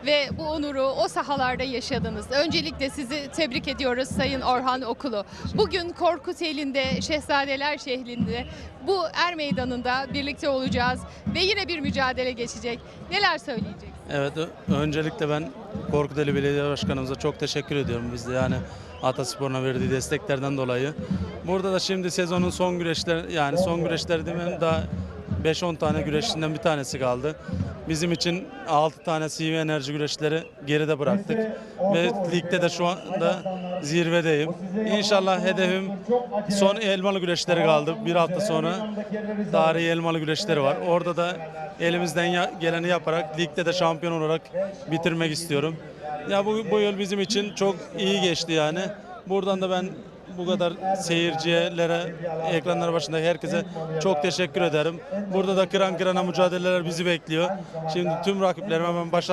ve bu onuru o sahalarda yaşadınız. Öncelikle sizi tebrik ediyoruz Sayın Orhan Okulu. Bugün Korkuteli'nde, Şehzadeler şehrinde, bu meydanında birlikte olacağız ve yine bir mücadele geçecek. Neler söyleyeceksiniz? Evet, öncelikle ben Korkuteli Belediye Başkanımıza çok teşekkür ediyorum. Biz de yani Ataspor'una verdiği desteklerden dolayı. Burada da şimdi sezonun son güreşler, yani son güreşler demeyeyim, daha 5-10 tane güreşinden bir tanesi kaldı. Bizim için 6 tane CV enerji güreşleri geride bıraktık ve ligde de şu anda zirvedeyim. İnşallah hedefim son elmalı güreşleri kaldı. Bir hafta sonra tarihi elmalı güreşleri var. Orada da elimizden geleni yaparak ligde de şampiyon olarak bitirmek istiyorum. Ya bu yıl bizim için çok iyi geçti yani. Buradan da ben bu kadar seyircilere, ekranlar başında herkese çok teşekkür ederim. Burada da kıran kırana mücadeleler bizi bekliyor. Şimdi tüm rakiplerime ben başarılar